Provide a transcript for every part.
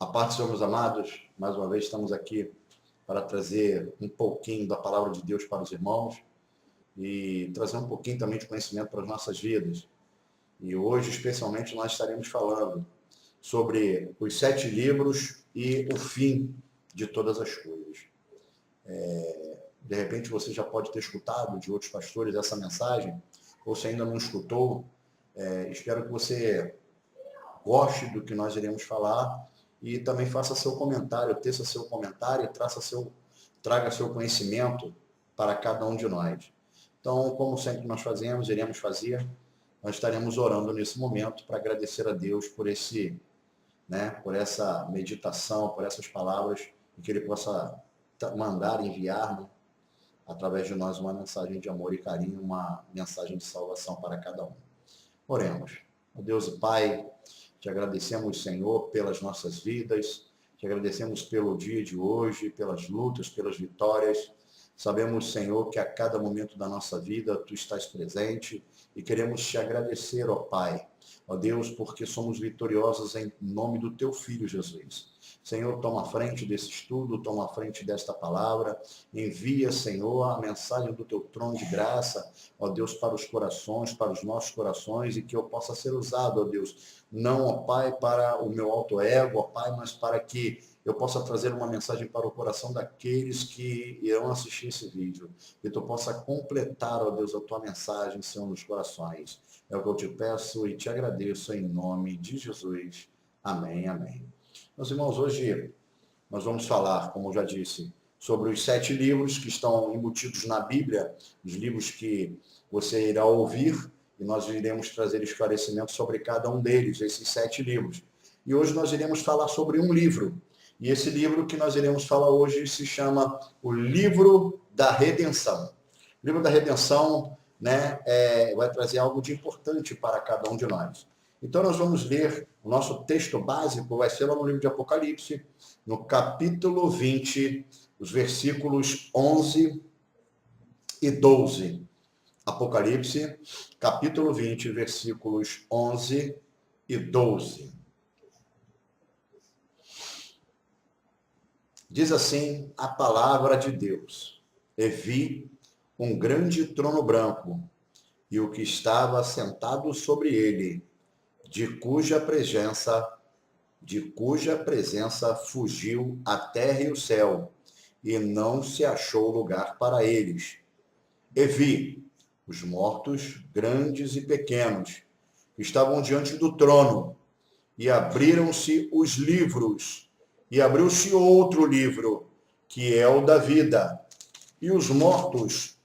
A paz, Senhor, meus amados, mais uma vez estamos aqui para trazer um pouquinho da palavra de Deus para os irmãos e trazer um pouquinho também de conhecimento para as nossas vidas. E hoje, especialmente, nós estaremos falando sobre os 7 livros e o fim de todas as coisas. De repente, você já pode ter escutado de outros pastores essa mensagem, ou se ainda não escutou, espero que você goste do que nós iremos falar e também faça seu comentário, teça seu comentário e traga seu conhecimento para cada um de nós. Então, como sempre nós iremos fazer, nós estaremos orando nesse momento para agradecer a Deus por por essa meditação, por essas palavras, e que Ele possa mandar, enviar, através de nós, uma mensagem de amor e carinho, uma mensagem de salvação para cada um. Oremos. Ó Deus e Pai, te agradecemos, Senhor, pelas nossas vidas, te agradecemos pelo dia de hoje, pelas lutas, pelas vitórias. Sabemos, Senhor, que a cada momento da nossa vida Tu estás presente e queremos te agradecer, ó Pai, ó Deus, porque somos vitoriosos em nome do Teu Filho, Jesus. Senhor, toma a frente desse estudo, toma a frente desta palavra, envia, Senhor, a mensagem do Teu trono de graça, ó Deus, para os corações, para os nossos corações, e que eu possa ser usado, ó Deus, não, ó Pai, para o meu alto ego, ó Pai, mas para que eu possa trazer uma mensagem para o coração daqueles que irão assistir esse vídeo. Que Tu possa completar, ó Deus, a Tua mensagem, Senhor, nos corações. É o que eu te peço e te agradeço em nome de Jesus. Amém, amém. Meus irmãos, hoje nós vamos falar, como eu já disse, sobre os 7 livros que estão embutidos na Bíblia, os livros que você irá ouvir, e nós iremos trazer esclarecimento sobre cada um deles, esses 7 livros. E hoje nós iremos falar sobre um livro. E esse livro que nós iremos falar hoje se chama o Livro da Redenção. O Livro da Redenção, vai trazer algo de importante para cada um de nós. Então nós vamos ler, o nosso texto básico vai ser lá no livro de Apocalipse, no capítulo 20, os versículos 11 e 12. Apocalipse, capítulo 20, versículos 11 e 12. Diz assim a palavra de Deus: E vi um grande trono branco, e o que estava sentado sobre ele, de cuja presença fugiu a terra e o céu, e não se achou lugar para eles. E vi os mortos, grandes e pequenos, que estavam diante do trono, e abriram-se os livros, e abriu-se outro livro, que é o da vida. E os mortos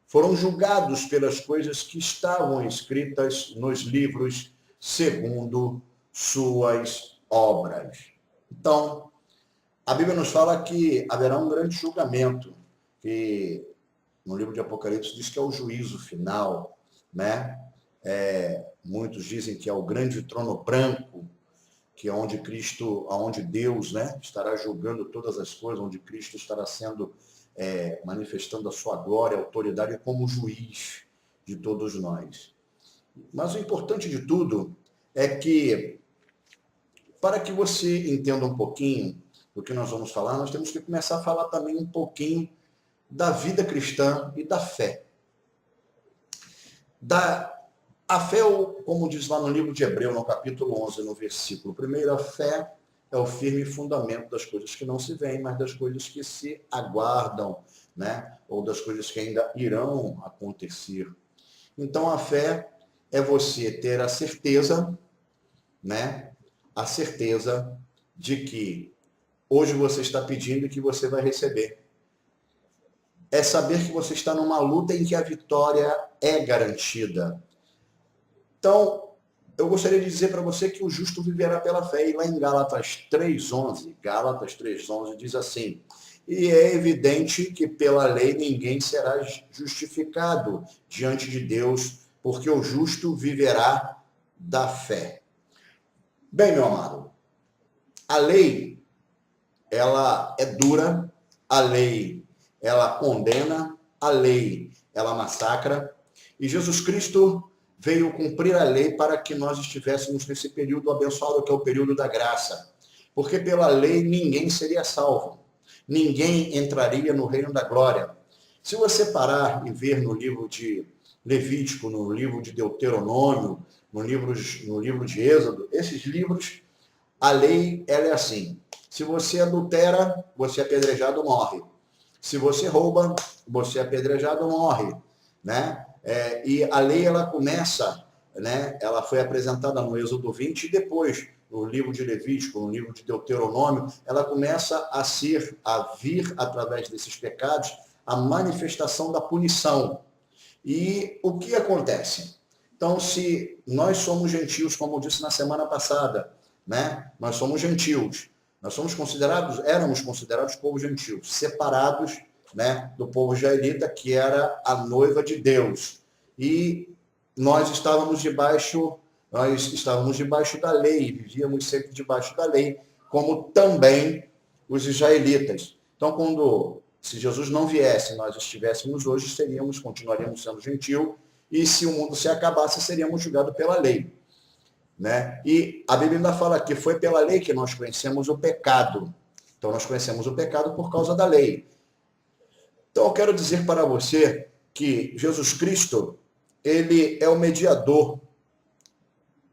foram julgados pelas coisas que estavam escritas nos livros, segundo suas obras. Então, a Bíblia nos fala que haverá um grande julgamento, que no livro de Apocalipse diz que é o juízo final, muitos dizem que é o grande trono branco, que é onde Deus, estará julgando todas as coisas, onde Cristo estará sendo manifestando a sua glória, a autoridade como juiz de todos nós. Mas o importante de tudo é que, para que você entenda um pouquinho do que nós vamos falar, nós temos que começar a falar também um pouquinho da vida cristã e da fé. A fé, como diz lá no livro de Hebreu, no capítulo 11, no versículo 1, a fé é o firme fundamento das coisas que não se veem, mas das coisas que se aguardam, ou das coisas que ainda irão acontecer. Então, a fé é você ter a certeza, a certeza de que hoje você está pedindo e que você vai receber. É saber que você está numa luta em que a vitória é garantida. Então, eu gostaria de dizer para você que o justo viverá pela fé. E lá em Gálatas 3:11 diz assim: e é evidente que pela lei ninguém será justificado diante de Deus, porque o justo viverá da fé. Bem, meu amado, a lei, ela é dura, a lei, ela condena, a lei, ela massacra, e Jesus Cristo veio cumprir a lei para que nós estivéssemos nesse período abençoado, que é o período da graça. Porque pela lei ninguém seria salvo. Ninguém entraria no reino da glória. Se você parar e ver no livro de Levítico, no livro de Deuteronômio, no livro de Êxodo, esses livros, a lei ela é assim. Se você adultera, você é apedrejado, morre. Se você rouba, você é apedrejado, morre. Né? E a lei ela começa, né? Ela foi apresentada no Êxodo 20 e depois, no livro de Levítico, no livro de Deuteronômio, ela começa a vir através desses pecados, a manifestação da punição. E o que acontece? Então, se nós somos gentios, como eu disse na semana passada, né? Nós somos gentios, éramos considerados povo gentio, separados, né, do povo israelita, que era a noiva de Deus. E nós estávamos debaixo da lei, vivíamos sempre debaixo da lei, como também os israelitas. Então, se Jesus não viesse, nós estivéssemos hoje, continuaríamos sendo gentil, e se o mundo se acabasse, seríamos julgados pela lei. Né? E a Bíblia ainda fala que foi pela lei que nós conhecemos o pecado. Então, nós conhecemos o pecado por causa da lei. Então, eu quero dizer para você que Jesus Cristo, ele é o mediador.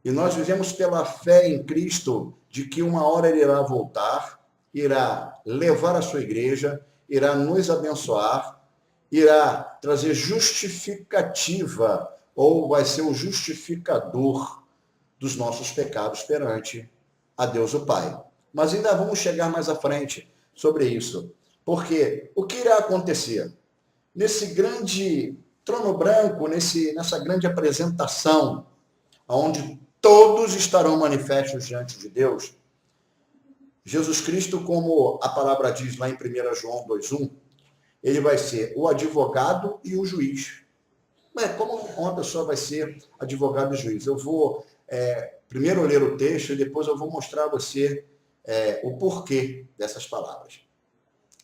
E nós vivemos pela fé em Cristo de que uma hora ele irá voltar, irá levar a sua igreja, irá nos abençoar, irá trazer justificativa, ou vai ser o justificador dos nossos pecados perante a Deus o Pai. Mas ainda vamos chegar mais à frente sobre isso. Porque o que irá acontecer? Nesse grande trono branco, nessa grande apresentação, onde todos estarão manifestos diante de Deus, Jesus Cristo, como a palavra diz lá em 1 João 2,1, ele vai ser o advogado e o juiz. Mas como uma pessoa vai ser advogado e juiz? Eu vou primeiro ler o texto e depois eu vou mostrar a você o porquê dessas palavras.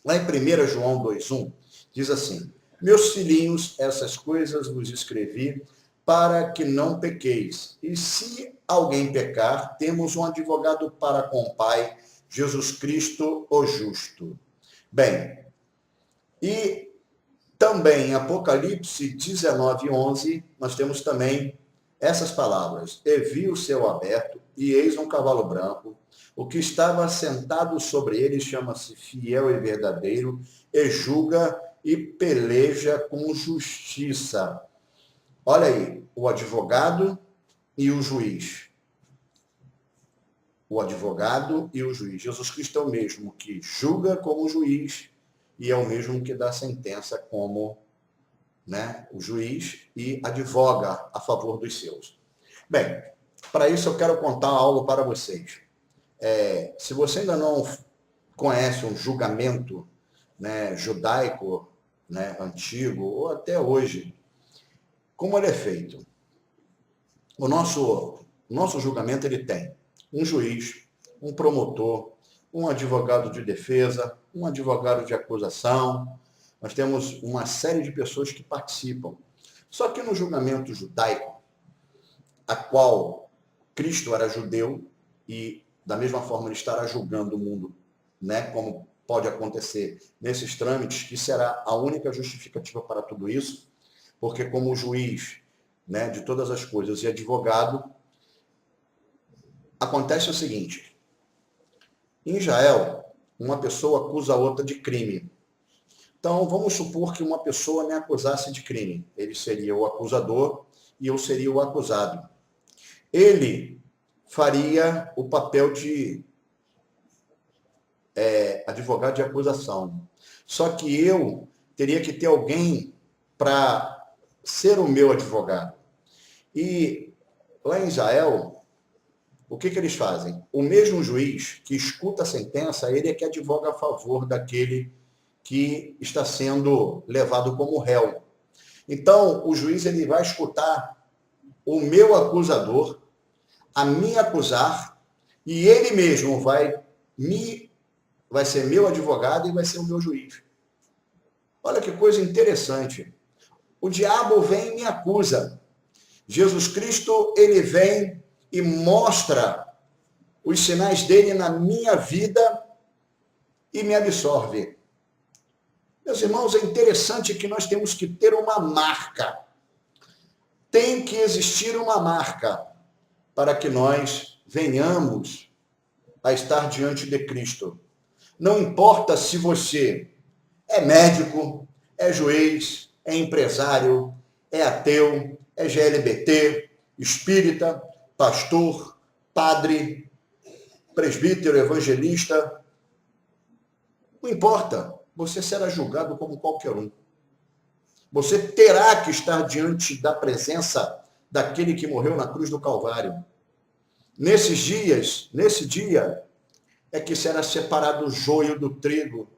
Lá em 1 João 2,1, diz assim: meus filhinhos, essas coisas vos escrevi para que não pequeis. E se alguém pecar, temos um advogado para com o Pai, Jesus Cristo, o justo. Bem, e também em Apocalipse 19:11, nós temos também essas palavras: e vi o céu aberto, e eis um cavalo branco, o que estava sentado sobre ele chama-se Fiel e Verdadeiro, e julga e peleja com justiça. Olha aí, o advogado e o juiz. O advogado e o juiz. Jesus Cristo é o mesmo que julga como juiz e é o mesmo que dá sentença como, né, o juiz e advoga a favor dos seus. Bem, para isso eu quero contar algo para vocês. Se você ainda não conhece um julgamento, né, judaico, né, antigo, ou até hoje, como ele é feito? O nosso julgamento ele tem um juiz, um promotor, um advogado de defesa, um advogado de acusação. Nós temos uma série de pessoas que participam. Só que no julgamento judaico, a qual Cristo era judeu e da mesma forma ele estará julgando o mundo, né, como pode acontecer nesses trâmites, que será a única justificativa para tudo isso, porque como juiz, né, de todas as coisas e advogado, acontece o seguinte: em Israel, uma pessoa acusa a outra de crime. Então, vamos supor que uma pessoa me acusasse de crime. Ele seria o acusador e eu seria o acusado. Ele faria o papel de advogado de acusação. Só que eu teria que ter alguém para ser o meu advogado. E lá em Israel, o que eles fazem? O mesmo juiz que escuta a sentença, ele é que advoga a favor daquele que está sendo levado como réu. Então, o juiz ele vai escutar o meu acusador, a me acusar, e ele mesmo vai ser meu advogado e vai ser o meu juiz. Olha que coisa interessante. O diabo vem e me acusa. Jesus Cristo, ele vem e mostra os sinais dele na minha vida e me absorve. Meus irmãos, é interessante que nós temos que ter uma marca. Tem que existir uma marca para que nós venhamos a estar diante de Cristo. Não importa se você é médico, é juiz, é empresário, é ateu, é GLBT, espírita, pastor, padre, presbítero, evangelista. Não importa, você será julgado como qualquer um. Você terá que estar diante da presença daquele que morreu na cruz do Calvário. Nesse dia, é que será separado o joio do trigo.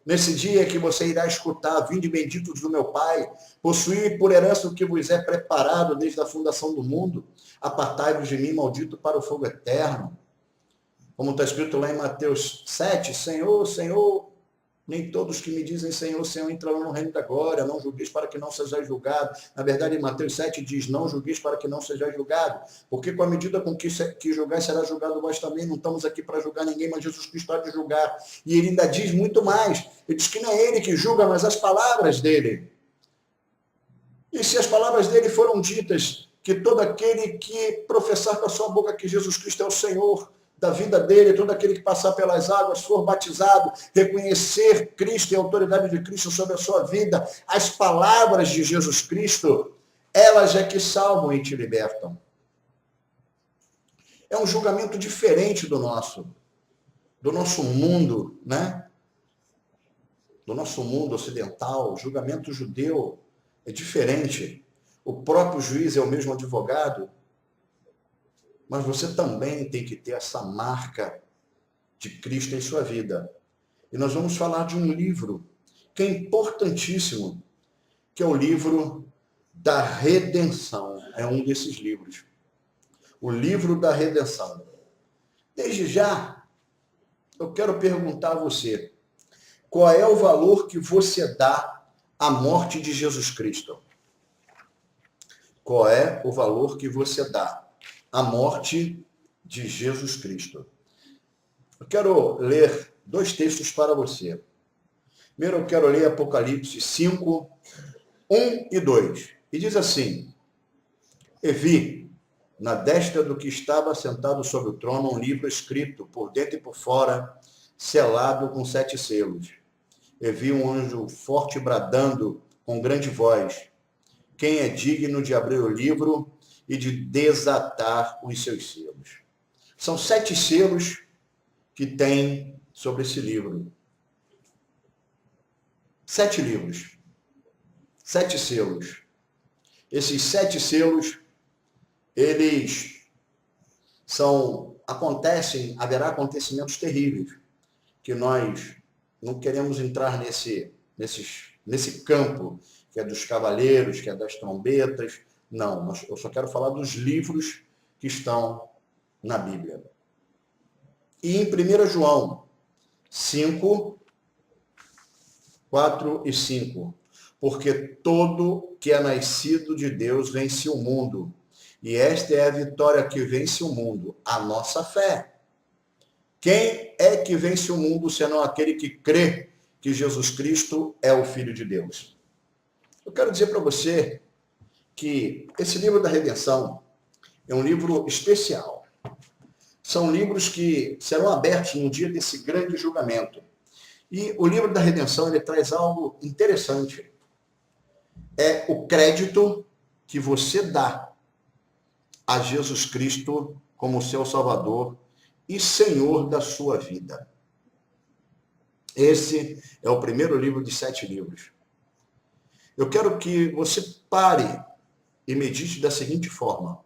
Nesse dia é que você irá escutar: vinde benditos do meu Pai, possuí por herança o que vos é preparado desde a fundação do mundo, apartai-vos de mim, maldito, para o fogo eterno. Como está escrito lá em Mateus 7, Senhor, Senhor, nem todos que me dizem Senhor, Senhor entrarão no reino da glória, não julgueis para que não sejais julgado. Na verdade, em Mateus 7 diz, não julgueis para que não sejais julgado, porque com a medida com que julgais será julgado vós também. Não estamos aqui para julgar ninguém, mas Jesus Cristo há de julgar. E ele ainda diz muito mais, ele diz que não é ele que julga, mas as palavras dele. E se as palavras dele foram ditas, que todo aquele que professar com a sua boca que Jesus Cristo é o Senhor da vida dele, todo aquele que passar pelas águas, for batizado, reconhecer Cristo e a autoridade de Cristo sobre a sua vida, as palavras de Jesus Cristo, elas é que salvam e te libertam. É um julgamento diferente do nosso mundo, né? Do nosso mundo ocidental. O julgamento judeu é diferente. O próprio juiz é o mesmo advogado, mas você também tem que ter essa marca de Cristo em sua vida. E nós vamos falar de um livro que é importantíssimo, que é o livro da Redenção. É um desses livros. O livro da Redenção. Desde já, eu quero perguntar a você, qual é o valor que você dá à morte de Jesus Cristo? Qual é o valor que você dá à morte de Jesus Cristo? Eu quero ler 2 textos para você. Primeiro eu quero ler Apocalipse 5, 1 e 2. E diz assim: E vi, na destra do que estava sentado sobre o trono, um livro escrito por dentro e por fora, selado com 7 selos. E vi um anjo forte bradando com grande voz: quem é digno de abrir o livro e de desatar os seus selos? São 7 selos que tem sobre esse livro. 7 livros. 7 selos. Esses 7 selos, eles haverá acontecimentos terríveis, que nós não queremos entrar nesse campo, que é dos cavaleiros, que é das trombetas. Não, eu só quero falar dos livros que estão na Bíblia. E em 1 João 5, 4 e 5. Porque todo que é nascido de Deus vence o mundo. E esta é a vitória que vence o mundo, a nossa fé. Quem é que vence o mundo, senão aquele que crê que Jesus Cristo é o Filho de Deus? Eu quero dizer para você que esse livro da Redenção é um livro especial. São livros que serão abertos no dia desse grande julgamento. E o livro da Redenção, ele traz algo interessante. É o crédito que você dá a Jesus Cristo como seu Salvador e Senhor da sua vida. Esse é o primeiro livro de 7 livros. Eu quero que você pare e medite da seguinte forma: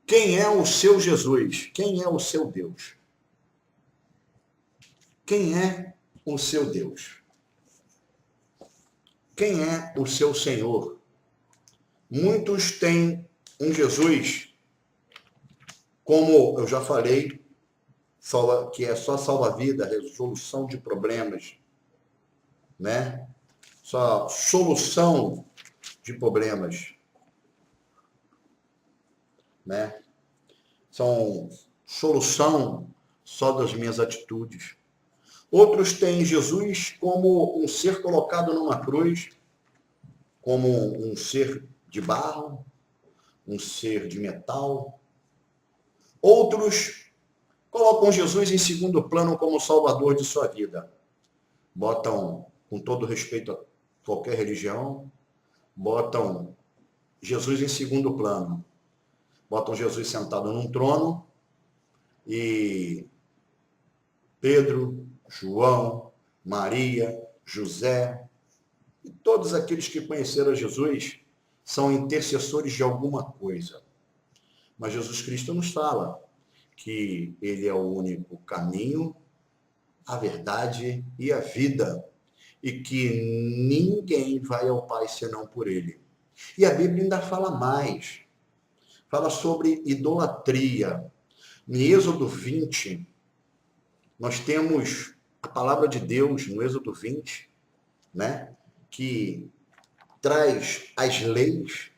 quem é o seu Jesus? Quem é o seu Deus? Quem é o seu Deus? Quem é o seu Senhor? Muitos têm um Jesus, como eu já falei, que é só salva-vida, resolução de problemas, né? Só solução de problemas, né? São solução só das minhas atitudes. Outros têm Jesus como um ser colocado numa cruz, como um ser de barro, um ser de metal. Outros colocam Jesus em segundo plano como salvador de sua vida. Botam, com todo respeito a qualquer religião, botam Jesus em segundo plano. Botam Jesus sentado num trono e Pedro, João, Maria, José e todos aqueles que conheceram Jesus são intercessores de alguma coisa. Mas Jesus Cristo nos fala que ele é o único caminho, a verdade e a vida, e que ninguém vai ao Pai senão por ele. E a Bíblia ainda fala mais. Fala sobre idolatria. Em Êxodo 20, nós temos a palavra de Deus, no Êxodo 20, né, que traz as leis.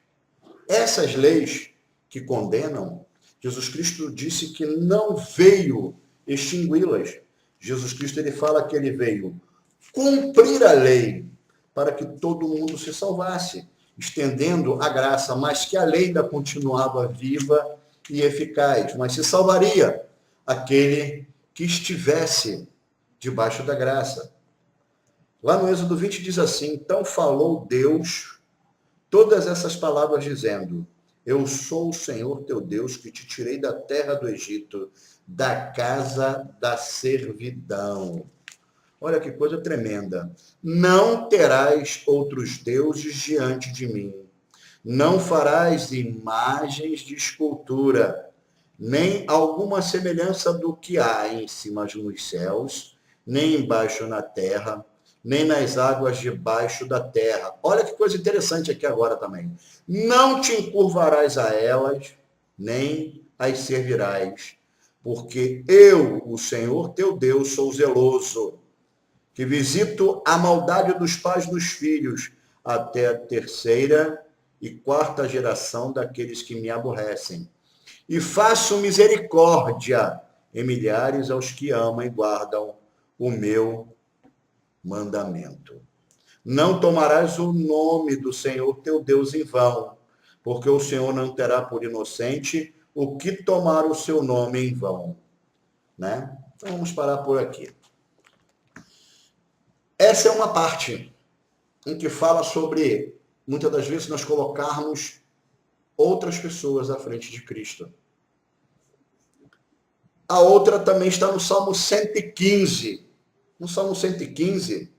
Essas leis que condenam, Jesus Cristo disse que não veio extingui-las. Jesus Cristo ele fala que ele veio cumprir a lei para que todo mundo se salvasse, estendendo a graça, mas que a lei ainda continuava viva e eficaz, mas se salvaria aquele que estivesse debaixo da graça. Lá no Êxodo 20 diz assim: então falou Deus todas essas palavras dizendo: eu sou o Senhor teu Deus que te tirei da terra do Egito, da casa da servidão. Olha que coisa tremenda. Não terás outros deuses diante de mim. Não farás imagens de escultura, nem alguma semelhança do que há em cima nos céus, nem embaixo na terra, nem nas águas debaixo da terra. Olha que coisa interessante aqui agora também. Não te encurvarás a elas, nem as servirás, porque eu, o Senhor teu Deus, sou zeloso, que visito a maldade dos pais dos filhos, até a terceira e quarta geração daqueles que me aborrecem. E faço misericórdia em milhares aos que amam e guardam o meu mandamento. Não tomarás o nome do Senhor teu Deus em vão, porque o Senhor não terá por inocente o que tomar o seu nome em vão. Né? Então vamos parar por aqui. Essa é uma parte em que fala sobre, muitas das vezes, nós colocarmos outras pessoas à frente de Cristo. A outra também está no Salmo 115. No Salmo 115,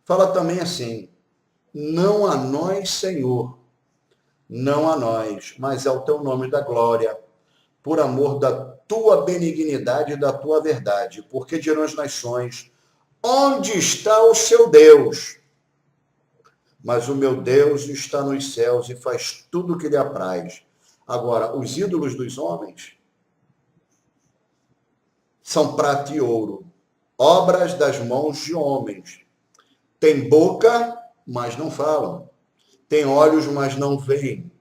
fala também assim: não a nós, Senhor, não a nós, mas ao teu nome da glória, por amor da tua benignidade e da tua verdade, porque dirão as nações: onde está o seu Deus? Mas o meu Deus está nos céus e faz tudo o que lhe apraz. Agora, os ídolos dos homens são prata e ouro, obras das mãos de homens. Tem boca, mas não falam. Tem olhos, mas não veem.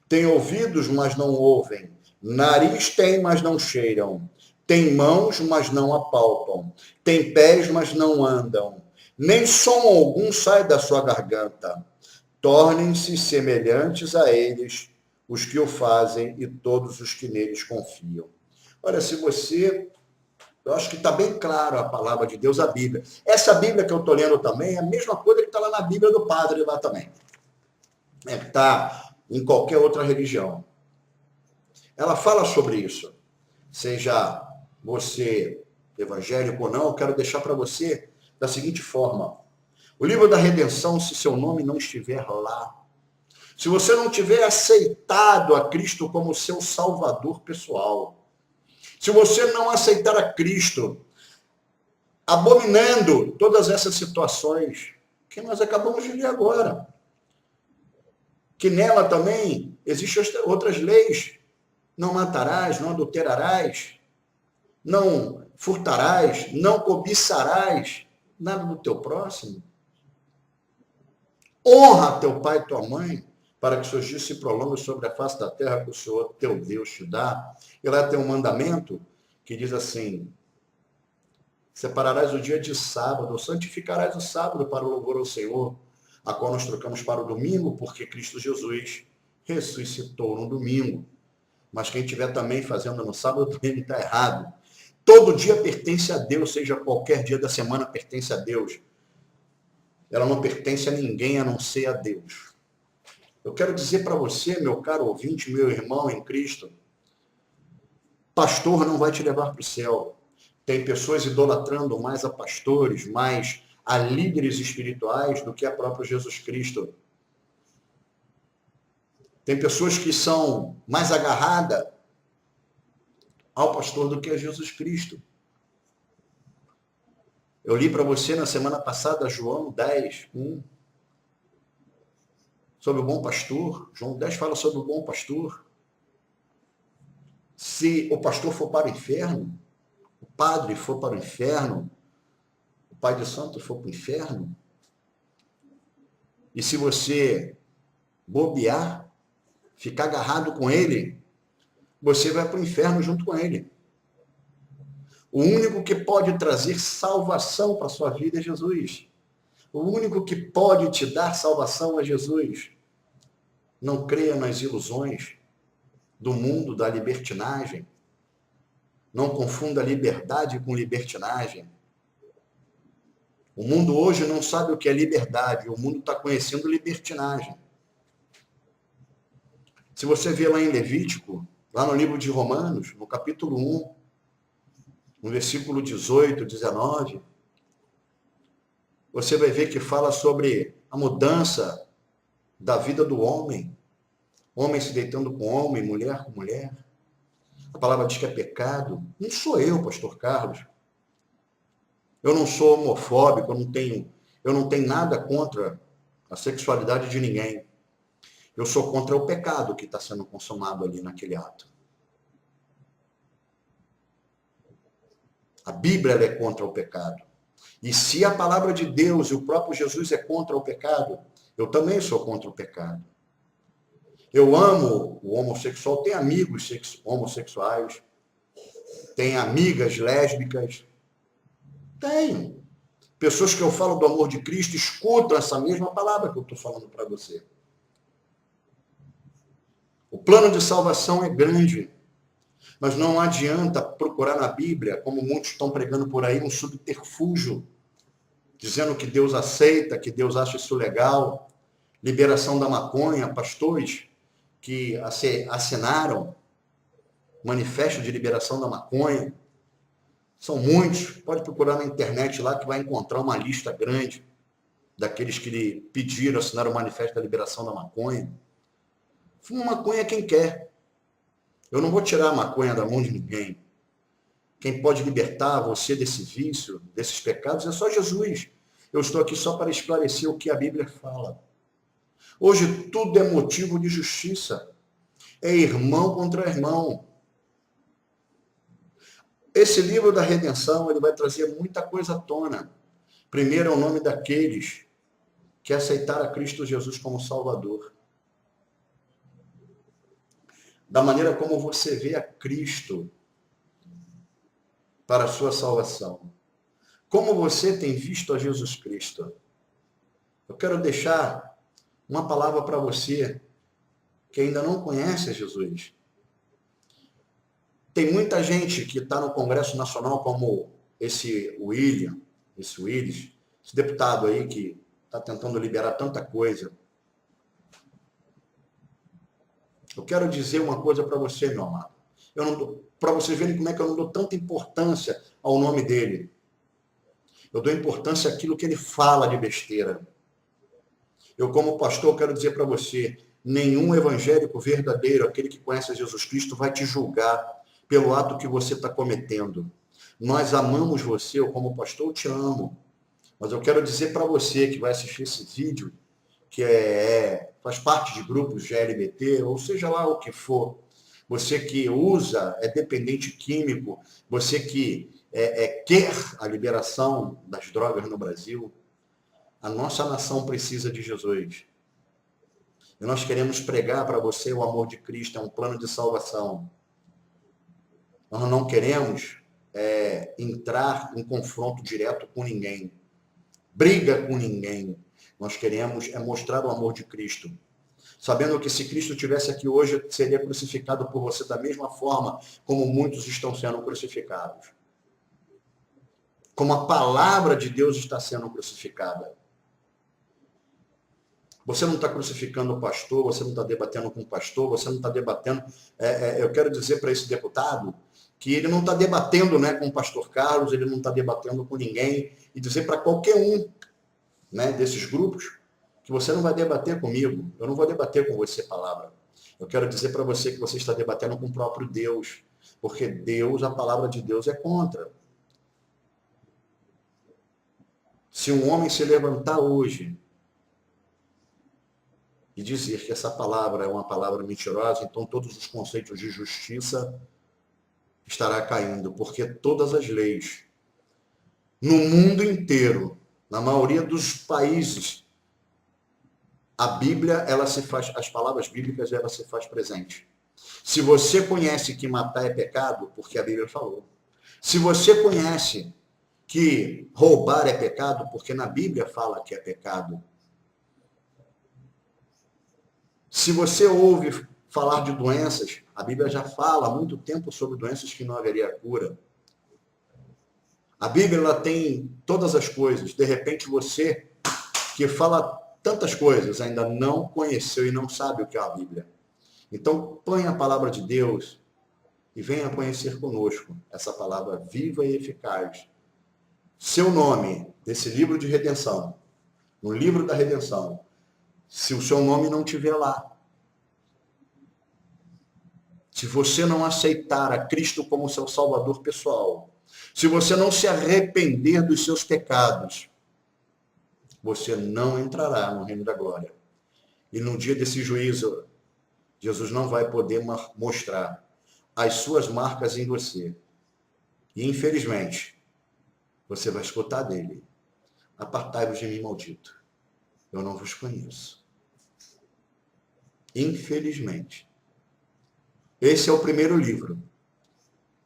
Tem ouvidos, mas não ouvem. Nariz tem, mas não cheiram. Tem mãos, mas não apalpam. Tem pés, mas não andam. Nem som algum sai da sua garganta. Tornem-se semelhantes a eles os que o fazem e todos os que neles confiam. Olha, se você... Eu acho que está bem claro a palavra de Deus, a Bíblia. Essa Bíblia que eu estou lendo também é a mesma coisa que está lá na Bíblia do Padre lá também. Está em qualquer outra religião. Ela fala sobre isso. Seja você evangélico ou não, eu quero deixar para você da seguinte forma. O livro da redenção, se seu nome não estiver lá, se você não tiver aceitado a Cristo como seu salvador pessoal, se você não aceitar a Cristo, abominando todas essas situações que nós acabamos de ler agora, que nela também existem outras leis, não matarás, não adulterarás, não furtarás, não cobiçarás nada do teu próximo. Honra teu pai e tua mãe, para que seus dias se prolonguem sobre a face da terra que o Senhor teu Deus te dá. E lá tem um mandamento que diz assim: separarás o dia de sábado, santificarás o sábado para o louvor ao Senhor, a qual nós trocamos para o domingo, porque Cristo Jesus ressuscitou no domingo. Mas quem estiver também fazendo no sábado também está errado. Todo dia pertence a Deus, seja qualquer dia da semana pertence a Deus. Ela não pertence a ninguém a não ser a Deus. Eu quero dizer para você, meu caro ouvinte, meu irmão em Cristo, pastor não vai te levar para o céu. Tem pessoas idolatrando mais a pastores, mais a líderes espirituais do que a própria Jesus Cristo. Tem pessoas que são mais agarradas ao pastor do que a Jesus Cristo. Eu li para você na semana passada João 10, 1, sobre o bom pastor. João 10 fala sobre o bom pastor. Se o pastor for para o inferno, o padre for para o inferno, o pai de santo for para o inferno, e se você bobear, ficar agarrado com ele, você vai para o inferno junto com ele. O único que pode trazer salvação para a sua vida é Jesus. O único que pode te dar salvação é Jesus. Não creia nas ilusões do mundo da libertinagem. Não confunda liberdade com libertinagem. O mundo hoje não sabe o que é liberdade. O mundo está conhecendo libertinagem. Se você vê lá em Levítico, lá no livro de Romanos, no capítulo 1, no versículo 18, 19, você vai ver que fala sobre a mudança da vida do homem. Homem se deitando com homem, mulher com mulher. A palavra diz que é pecado. Não sou eu, pastor Carlos. Eu não sou homofóbico, eu não tenho nada contra a sexualidade de ninguém. Eu sou contra o pecado que está sendo consumado ali naquele ato. A Bíblia é contra o pecado. E se a palavra de Deus e o próprio Jesus é contra o pecado, eu também sou contra o pecado. Eu amo o homossexual, tenho amigos homossexuais, tenho amigas lésbicas, tenho. Pessoas que eu falo do amor de Cristo escutam essa mesma palavra que eu estou falando para você. O plano de salvação é grande, mas não adianta procurar na Bíblia, como muitos estão pregando por aí, um subterfúgio, dizendo que Deus aceita, que Deus acha isso legal, liberação da maconha, pastores que assinaram manifesto de liberação da maconha. São muitos, pode procurar na internet lá que vai encontrar uma lista grande daqueles que lhe pediram assinar o manifesto da liberação da maconha. Fuma maconha quem quer. Eu não vou tirar a maconha da mão de ninguém. Quem pode libertar você desse vício, desses pecados, é só Jesus. Eu estou aqui só para esclarecer o que a Bíblia fala. Hoje tudo é motivo de justiça. É irmão contra irmão. Esse livro da redenção, ele vai trazer muita coisa à tona. Primeiro é o nome daqueles que aceitaram a Cristo Jesus como Salvador. Da maneira como você vê a Cristo para a sua salvação. Como você tem visto a Jesus Cristo. Eu quero deixar uma palavra para você que ainda não conhece a Jesus. Tem muita gente que está no Congresso Nacional, como esse Willis, esse deputado aí que está tentando liberar tanta coisa. Eu quero dizer uma coisa para você, meu amado. Para vocês verem como é que eu não dou tanta importância ao nome dele. Eu dou importância àquilo que ele fala de besteira. Eu, como pastor, quero dizer para você, nenhum evangélico verdadeiro, aquele que conhece a Jesus Cristo, vai te julgar pelo ato que você está cometendo. Nós amamos você, eu como pastor, eu te amo. Mas eu quero dizer para você que vai assistir esse vídeo, que faz parte de grupos de LGBT, ou seja lá o que for, você que usa, é dependente químico, você que quer a liberação das drogas no Brasil, a nossa nação precisa de Jesus. E nós queremos pregar para você o amor de Cristo, é um plano de salvação. Nós não queremos entrar em confronto direto com ninguém, briga com ninguém. Nós queremos mostrar o amor de Cristo. Sabendo que se Cristo estivesse aqui hoje, seria crucificado por você da mesma forma como muitos estão sendo crucificados. Como a palavra de Deus está sendo crucificada. Você não está crucificando o pastor, você não está debatendo com o pastor, você não está debatendo... eu quero dizer para esse deputado que ele não está debatendo, né, com o pastor Carlos, ele não está debatendo com ninguém, e dizer para qualquer um, né, desses grupos que você não vai debater comigo, eu não vou debater com você palavra. Eu quero dizer para você que você está debatendo com o próprio Deus, porque Deus, a palavra de Deus é contra. Se um homem se levantar hoje e dizer que essa palavra é uma palavra mentirosa, então todos os conceitos de justiça estará caindo, porque todas as leis no mundo inteiro, na maioria dos países, a Bíblia, ela se faz, as palavras bíblicas, ela se faz presente. Se você conhece que matar é pecado, porque a Bíblia falou. Se você conhece que roubar é pecado, porque na Bíblia fala que é pecado. Se você ouve falar de doenças, a Bíblia já fala há muito tempo sobre doenças que não haveria cura. A Bíblia, ela tem todas as coisas. De repente, você que fala tantas coisas ainda não conheceu e não sabe o que é a Bíblia. Então, põe a palavra de Deus e venha conhecer conosco essa palavra viva e eficaz. Seu nome, desse livro de redenção, no livro da redenção, se o seu nome não estiver lá, se você não aceitar a Cristo como seu Salvador pessoal, se você não se arrepender dos seus pecados, você não entrará no reino da glória. E no dia desse juízo, Jesus não vai poder mostrar as suas marcas em você. E, infelizmente, você vai escutar dele: apartai-vos de mim, maldito. Eu não vos conheço. Infelizmente. Esse é o primeiro livro.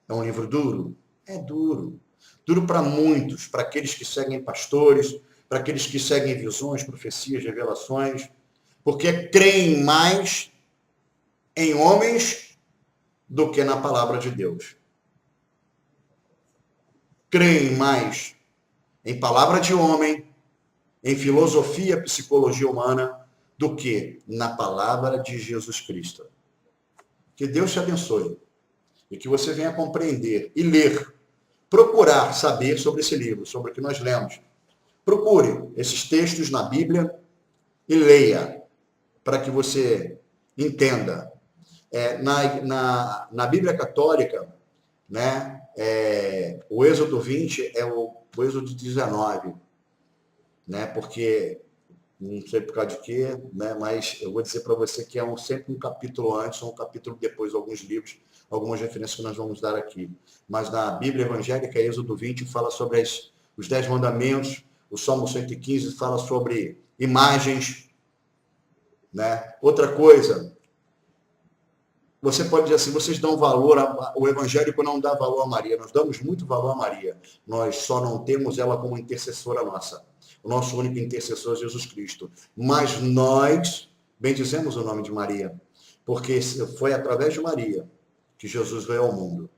É um livro duro? É duro. Duro para muitos, para aqueles que seguem pastores, para aqueles que seguem visões, profecias, revelações, porque creem mais em homens do que na palavra de Deus. Creem mais em palavra de homem, em filosofia, psicologia humana, do que na palavra de Jesus Cristo. Que Deus te abençoe e que você venha compreender e ler, procurar saber sobre esse livro, sobre o que nós lemos. Procure esses textos na Bíblia e leia, para que você entenda. Na Bíblia Católica, né, o Êxodo 20 é o Êxodo 19, né, porque, não sei por causa de quê, né, mas eu vou dizer para você que é sempre um capítulo antes ou um capítulo depois, alguns livros, algumas referências que nós vamos dar aqui. Mas na Bíblia Evangélica, Êxodo 20 fala sobre os 10 mandamentos, o Salmo 115 fala sobre imagens, né? Outra coisa, você pode dizer assim, vocês dão valor, o evangélico não dá valor a Maria, nós damos muito valor a Maria, nós só não temos ela como intercessora nossa. O nosso único intercessor é Jesus Cristo. Mas nós bendizemos o nome de Maria, porque foi através de Maria que Jesus veio ao mundo.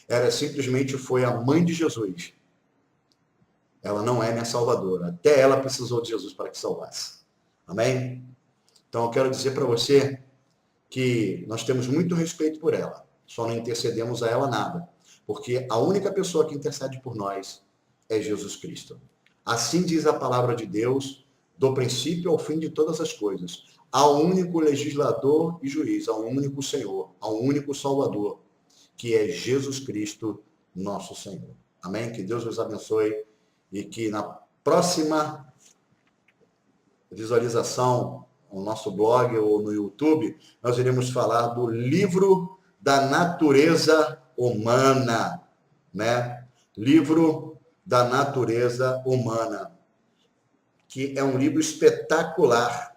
Ela simplesmente foi a mãe de Jesus. Ela não é minha salvadora. Até ela precisou de Jesus para que salvasse. Amém? Então eu quero dizer para você que nós temos muito respeito por ela. Só não intercedemos a ela nada. Porque a única pessoa que intercede por nós é Jesus Cristo. Assim diz a palavra de Deus, do princípio ao fim de todas as coisas. Há um único legislador e juiz, há um único Senhor, há um único Salvador, que é Jesus Cristo, nosso Senhor. Amém? Que Deus nos abençoe e que na próxima visualização no nosso blog ou no YouTube, nós iremos falar do livro da natureza humana, né? Livro da natureza humana, que é um livro espetacular,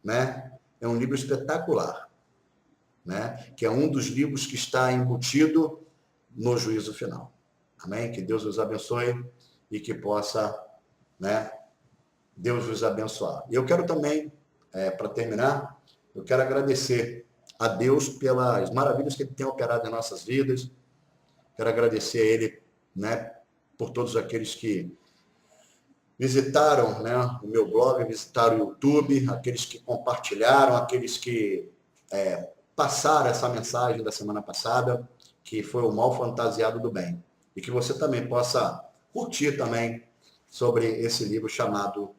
né? É um livro espetacular, né? Que é um dos livros que está embutido no juízo final. Amém? Que Deus os abençoe e que possa, né, Deus os abençoar. E eu quero também, para terminar, eu quero agradecer a Deus pelas maravilhas que Ele tem operado em nossas vidas. Quero agradecer a Ele, né, por todos aqueles que visitaram, né, o meu blog, visitaram o YouTube, aqueles que compartilharam, aqueles que passaram essa mensagem da semana passada, que foi o mal fantasiado do bem. E que você também possa curtir também sobre esse livro chamado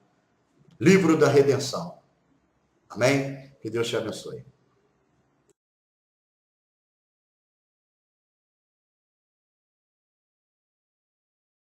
Livro da Redenção. Amém? Que Deus te abençoe.